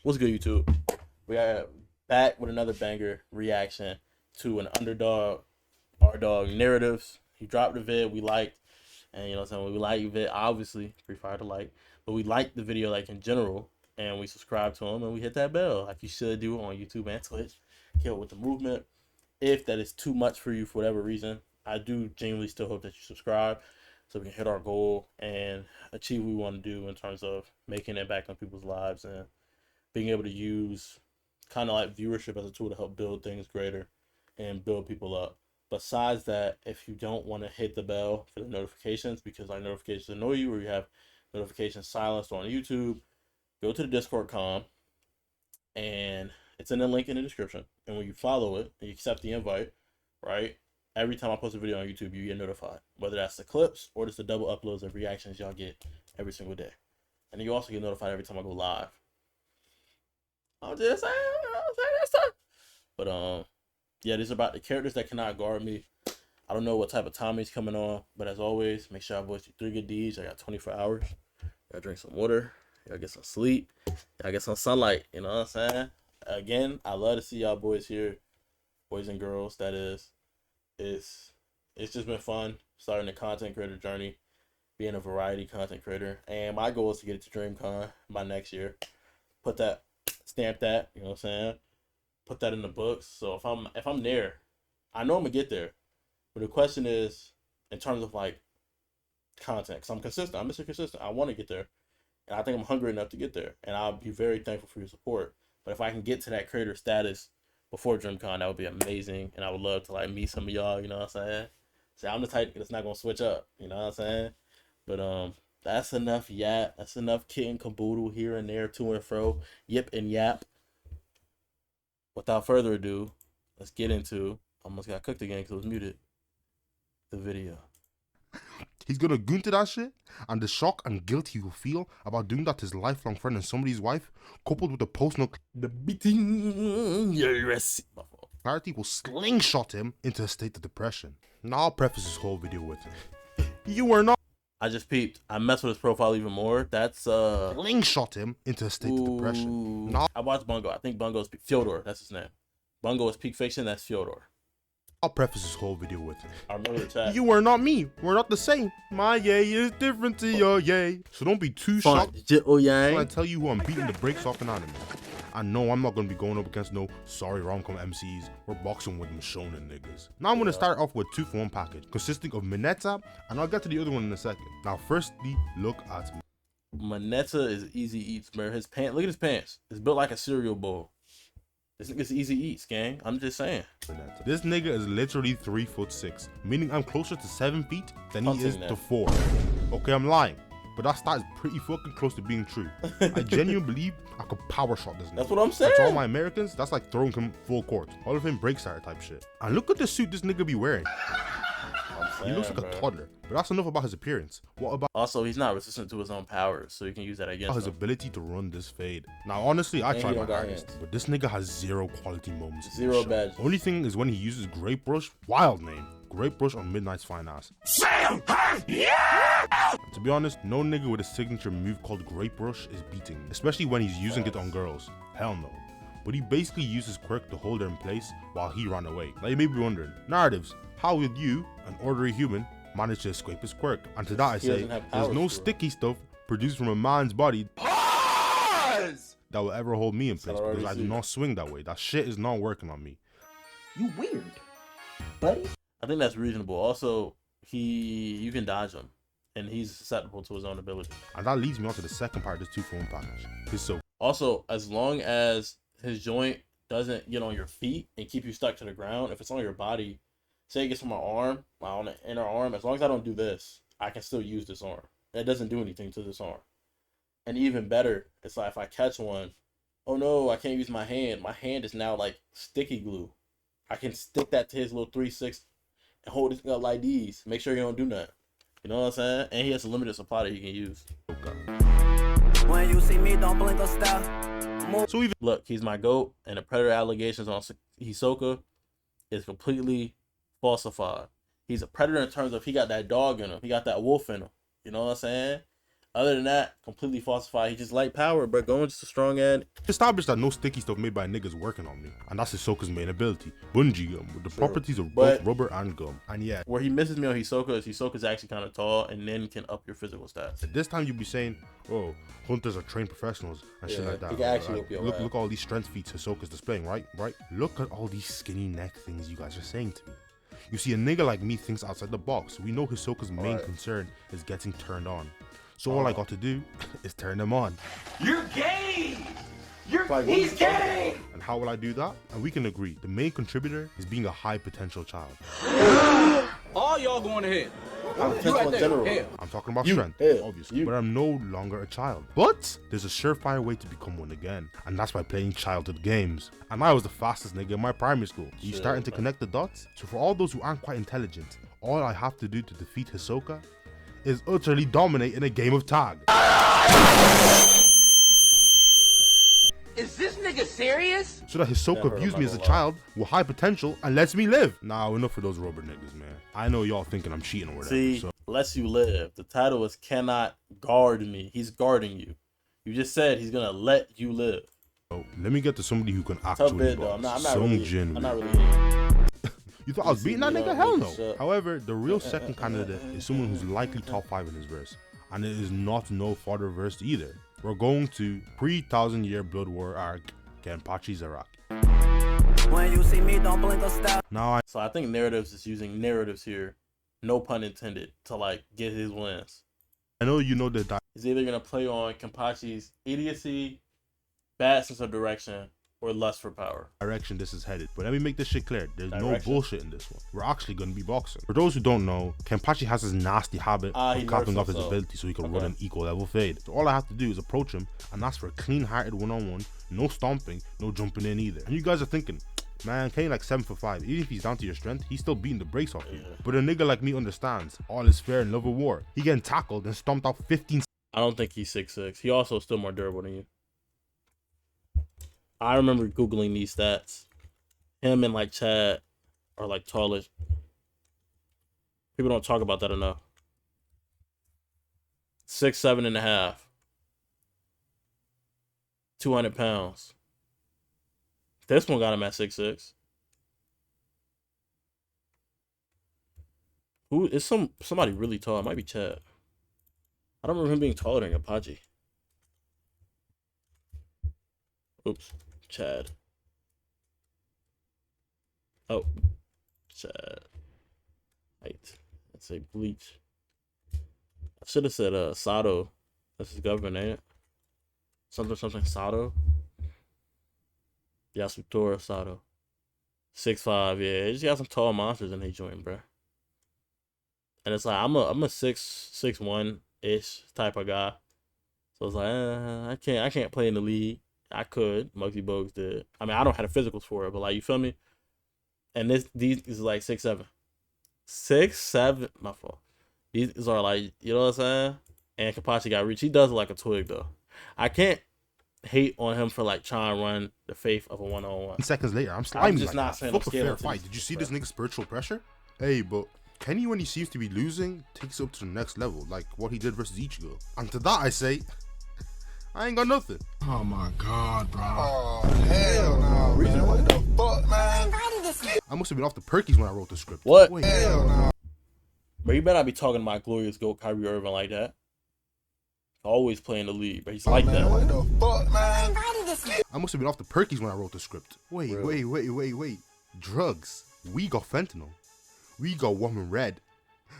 What's good, YouTube? We are back with another banger reaction to an underdog, our dog narratives. He dropped the vid we liked, and you know what I'm saying, we like vid, obviously, free fire to like, but we liked the video like in general, and we subscribed to him and we hit that bell like you should do on YouTube and Twitch. Kill with the movement. If that is too much for you for whatever reason, I do genuinely still hope that you subscribe so we can hit our goal and achieve what we want to do in terms of making an impact on people's lives and being able to use kind of like viewership as a tool to help build things greater and build people up. Besides that, if you don't want to hit the bell for the notifications because our notifications annoy you or you have notifications silenced on YouTube, go to the Discord com and it's in the link in the description. And when you follow it and you accept the invite, right, every time I post a video on YouTube, you get notified. Whether that's the clips or just the double uploads of reactions y'all get every single day. And you also get notified every time I go live. I'm just saying that stuff. But yeah, this is about the characters that cannot guard me. I don't know what type of time he's coming on, but as always, make sure I voice you 3 good deeds. I got 24 hours. Gotta drink some water. Gotta get some sleep. Gotta get some sunlight. You know what I'm saying? Again, I love to see y'all boys here, boys and girls. That is, it's just been fun starting the content creator journey, being a variety content creator, and my goal is to get it to DreamCon by next year. Stamp that, you know what I'm saying? Put that in the books. So if I'm there, I know I'm gonna get there. But the question is, in terms of like content, because I'm consistent. I'm Mr. Consistent. I want to get there, and I think I'm hungry enough to get there. And I'll be very thankful for your support. But if I can get to that creator status before DreamCon, that would be amazing. And I would love to like meet some of y'all. You know what I'm saying? So I'm the type that's not gonna switch up. You know what I'm saying? But that's enough yap. That's enough kit and caboodle here and there, to and fro, yip and yap. Without further ado, let's get into, I almost got cooked again because it was muted, the video. He's gonna go into that shit, and the shock and guilt he will feel about doing that to his lifelong friend and somebody's wife, coupled with the post-nut The beating, yes. clarity will slingshot him into a state of depression. Now I'll preface this whole video with, you are not. I just peeped. I messed with his profile even more. That's slingshot him into a state of depression. Now I watched Bungo. I think Bungo's Fyodor. That's his name. Bungo is Peak Fiction. That's Fyodor. I'll preface this whole video with, I remember the chat. you are not me. We're not the same. My yay is different to your yay. So don't be too shocked when I tell you who I'm beating the brakes off in anime. And no, I'm not gonna be going up against no sorry rom-com MCs. We're boxing with them shonen niggas. Now I'm gonna start off with 2-for-1 package consisting of Mineta, and I'll get to the other one in a second. Now firstly, look at me. Mineta is easy eats, bro. His pants, look at his pants. It's built like a cereal bowl. This nigga's easy eats, gang. I'm just saying. This nigga is literally 3'6", meaning I'm closer to 7 feet than he is to 4. Okay, I'm lying, but that stat is pretty fucking close to being true. I genuinely believe I could power shot this nigga. That's what I'm saying. To all my Americans, that's like throwing him full court. All of him break starter type shit. And look at the suit this nigga be wearing. He looks like a toddler, but that's enough about his appearance. What about also, he's not resistant to his own powers, so you can use that against his him. ability to run this fade? Now honestly, I tried my hardest, but this nigga has 0 quality moments. 0 badges. Only thing is when he uses Grape Brush, wild name, Grape Brush on Midnight's fine ass. To be honest, no nigga with a signature move called Grape Brush is beating, especially when he's using it on girls. Hell no. But he basically uses quirk to hold her in place while he ran away. Now you may be wondering, narratives, how would you, an ordinary human, manage to escape his quirk? And to that I say, there's no sticky stuff produced from a man's body that will ever hold me in place because I do not swing that way. That shit is not working on me. You weird, buddy. I think that's reasonable. Also, you can dodge him, and he's susceptible to his own ability. And that leads me on to the second part of this 2-for-1 package. So also, as long as his joint doesn't get on your feet and keep you stuck to the ground, if it's on your body, say it gets on my arm, on the inner arm, as long as I don't do this, I can still use this arm. It doesn't do anything to this arm. And even better, it's like if I catch one, oh no, I can't use my hand. My hand is now like sticky glue. I can stick that to his little 3/6 and hold it up like these. Make sure you don't do that. You know what I'm saying? And he has a limited supply that he can use. When you see me, don't blink or stop. So even look, he's my GOAT, and the Predator allegations on Hisoka is completely falsified. He's a predator in terms of he got that dog in him. He got that wolf in him. You know what I'm saying? Other than that, completely falsified. He just like power, but going just a strong end. Established that no sticky stuff made by niggas working on me, and that's Hisoka's main ability, Bungee Gum, with the properties of both But- rubber and gum. And yeah, Where he misses me on Hisoka is Hisoka's actually kind of tall and then can up your physical stats. at this time you'd be saying, oh, hunters are trained professionals and shit Yeah, like that. he can actually Right? whip your Look, ass. look at all these strength feats Hisoka's displaying, right? Look at all these skinny neck things you guys are saying to me. You see, a nigga like me thinks outside the box. We know Hisoka's main Alright. concern is getting turned on. So all I got to do is turn them on. You're gay! Like, He's gay! And how will I do that? And we can agree, the main contributor is being a high potential child. All y'all going ahead. Potential in general. Yeah. I'm talking about You, strength, yeah, obviously, you. but I'm no longer a child. But there's a surefire way to become one again, and that's by playing childhood games. And I was the fastest nigga in my primary school. You Shit, starting to man. connect the dots? So for all those who aren't quite intelligent, all I have to do to defeat Hisoka is utterly dominate in a game of tag. Is this nigga serious? So that Hisoka Never views me as a remember child with high potential and lets me live. Now enough of those rubber niggas, man. I know y'all thinking I'm cheating or whatever. See, So lets you live. The title is cannot guard me. He's guarding you. You just said he's gonna let you live. let me get to somebody who can Tough actually bit though. box. I'm not Sung really. Jin I'm not Woo. really. You thought I was You beating that see, nigga? you Hell know, no. shut- However, the real second candidate is someone who's likely top 5 in his verse. And it is not no fodder verse either. We're going to pre-1000 year Blood War arc, Kenpachi Zaraki. When you see me, don't blink or stop. Now I So I think narratives is using narratives here, no pun intended, to like get his wins. know you know the He's either gonna play on Kenpachi's idiocy, bad sense of direction, or lust for power. direction this is headed. But let me make this shit clear. There's no Direction. bullshit in this one. We're actually going to be boxing. For those who don't know, Kenpachi has this nasty habit He of capping nerfs off his himself. ability so he can Okay. run an equal level fade. So all I have to do is approach him and ask for a clean-hearted one-on-one, no stomping, no jumping in either. And you guys are thinking, man, Kane like 7 for 5. Even if he's down to your strength, he's still beating the brakes off you. Yeah. But a nigga like me understands all is fair in love of war. He getting tackled and stomped out 15 I don't think he's 6'6". He also is still more durable than you. I remember Googling these stats. Him and like Chad are like tallish. People don't talk about that enough. 6'7.5". 200 pounds. This one got him at 6'6". Who is somebody really tall? It might be Chad. I don't remember him being taller than Apache. Oops. Chad. Oh. Chad. Wait. Let's say Bleach. I should have said Sato. That's his government, ain't it? Something Sato. Yasutora Sato. 6'5", yeah. They just got some tall monsters in their joint, bruh. And it's like I'm a 6'1" ish type of guy. So it's like I can't play in the league. I could. Muggsy Bogues did. I mean, I don't have the physicals for it, but like, you feel me? And these is like 6'7". 6'7", my fault. These are like, you know what I'm saying? And Kenpachi got reach. He does look like a twig though. I can't hate on him for like trying to run the faith of a 1-on-1. seconds later. I'm slimy just like not that. saying Fuck I'm a scared fair of fight. these, Did you see bruh. this nigga's spiritual pressure? Hey, but Kenny, when he seems to be losing, takes it up to the next level, like what he did versus Ichigo. And to that I say, I ain't got nothing. Oh my god, bro. Oh, hell no, man. What the fuck, man? I must have been off the perkies when I wrote the script. What? Wait, Hell no. But you better not be talking about glorious GOAT Kyrie Irving like that. Always playing the lead, but he's like Man, that. what the fuck, man? I must have been off the perkies when I wrote the script. Wait. Drugs. We got fentanyl. We got woman red.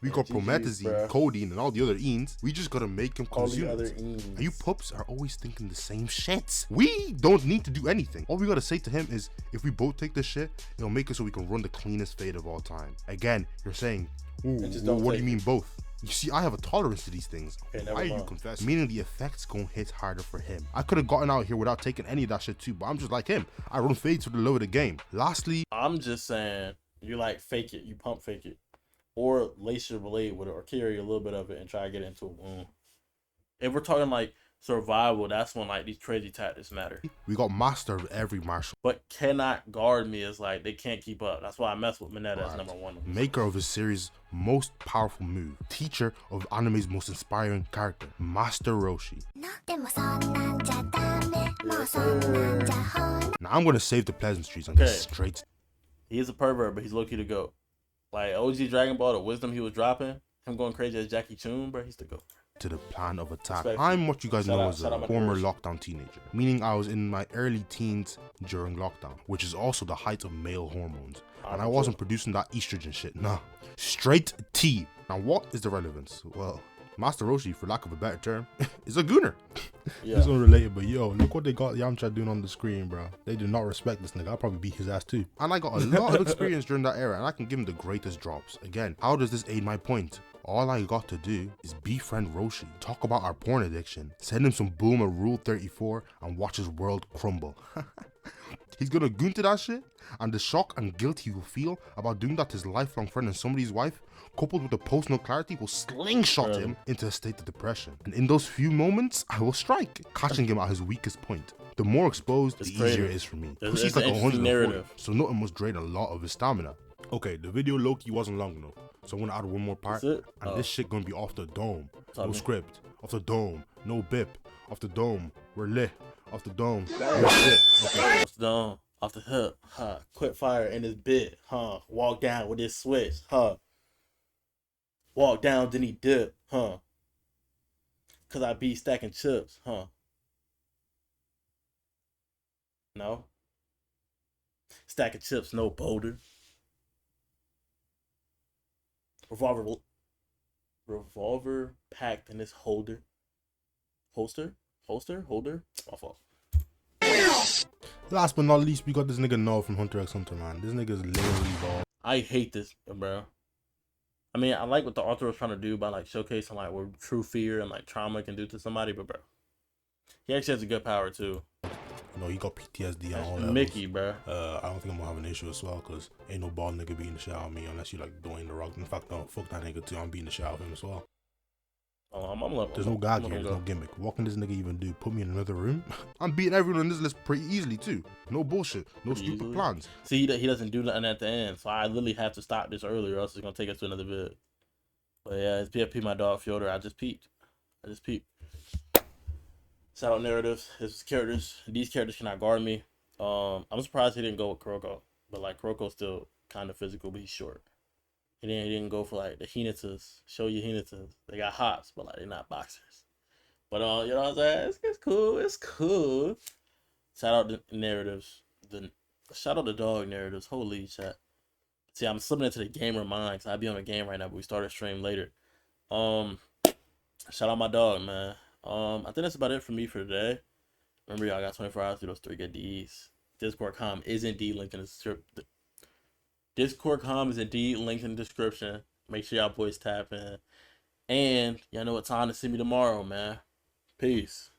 We got GGs, promethazine, bruh. codeine, and all the other enes. We just gotta make them All the consume other it. eens. And you pups are always thinking the same shit. We don't need to do anything. All we gotta say to him is, if we both take this shit, it'll make it so we can run the cleanest fade of all time. Again, you're saying, ooh, And just don't what do take you mean both? You see, I have a tolerance to these things. Okay, never Why are you mind. confessing? Meaning the effects gon' hit harder for him. I could have gotten out here without taking any of that shit too, but I'm just like him. I run fades for the love of the game. Lastly, I'm just saying, you like fake it, you pump fake it, or lace your blade with it, or carry a little bit of it and try to get it into a wound. If we're talking like survival, that's when like these crazy tactics matter. We got master of every martial But cannot guard me is like they can't keep up. That's why I mess with Mineta as number one. maker of his series' most powerful move, teacher of anime's most inspiring character, Master Roshi. Now I'm gonna save the pleasantries and get Okay. straight. He is a pervert, but he's low key to go. Like OG Dragon Ball, the wisdom he was dropping, him going crazy as Jackie Chun, bro, he's the go. To the plan of attack. Respect. I'm what you guys Shout know out- as shout out a my former boys. lockdown teenager, meaning I was in my early teens during lockdown, which is also the height of male hormones. And I wasn't producing that estrogen shit, nah. Straight T. Now what is the relevance? Well, Master Roshi, for lack of a better term, is a gooner. Yeah. This is unrelated, but yo, look what they got Yamcha doing on the screen, bro. They do not respect this nigga. I'll probably beat his ass too. And I got a lot of experience during that era, and I can give him the greatest drops. Again, how does this aid my point? All I got to do is befriend Roshi, talk about our porn addiction, send him some Bulma Rule 34, and watch his world crumble. He's gonna goon to that shit, and the shock and guilt he will feel about doing that to his lifelong friend and somebody's wife, coupled with the post-nut clarity, will slingshot him into a state of depression. And in those few moments, I will strike, catching him at his weakest point. The more exposed, the It's easier crazy. it is for me. It's- Because he's it's like an interesting 140, narrative. so nothing must drain a lot of his stamina. Okay, the video low-key wasn't long enough, so I'm gonna add one more part. That's it? And Oh. this shit gonna be off the dome. Tell No me. script. Off the dome. No bip. Off the dome. We're lit. Off the dome. We're shit. Okay. Off the dome, off the hip, huh? Quick fire in his bit, huh? Walk down with his switch, huh? Walk down, then he dip, huh? Cause I be stacking chips, huh? No. Stacking chips, no boulder. Revolver packed in his holder. Holster? Holder? My fault. Last but not least, we got this nigga Noah from Hunter x Hunter, man. This nigga's literally bald. I hate this, bro. I mean, I like what the author was trying to do by like showcasing like what true fear and like trauma can do to somebody, but bro, he actually has a good power too. You know, he got PTSD on all That's levels. Mickey, bro. I don't think I'm gonna have an issue as well, cause ain't no bald nigga beating the shit out of me unless you like Dwayne the Rock. In fact, no, fuck that nigga too. I'm beating the shit out of him as well. There's There's no gag here. There's no gimmick. What can this nigga even do? Put me in another room? I'm beating everyone on this list pretty easily too. No bullshit. No Pretty stupid easily. plans. See, he doesn't do nothing at the end, so I literally have to stop this earlier, or else it's gonna take us to another vid. But yeah, it's PFP my dog Fyodor. I just peeped. Shout out narratives. His characters. These characters cannot guard me. I'm surprised he didn't go with Kuroko, but like Kuroko's still kind of physical, but he's short. He didn't go for like the Hinatas. Show you Hinatas. They got hops, but like they're not boxers. But you know what I'm saying? It's cool. It's cool. Shout out the narratives. Shout out the dog narratives. Holy chat. See, I'm slipping into the gamer mind because I be on a game right now, but we start a stream later. Shout out my dog, man. I think that's about it for me for today. Remember, y'all got 24 hours to do those 3 good Ds. Discord.com is indeed linked in the description. Discord.com is indeed linked in the description. Make sure y'all boys tap in. And y'all know what time to see me tomorrow, man. Peace.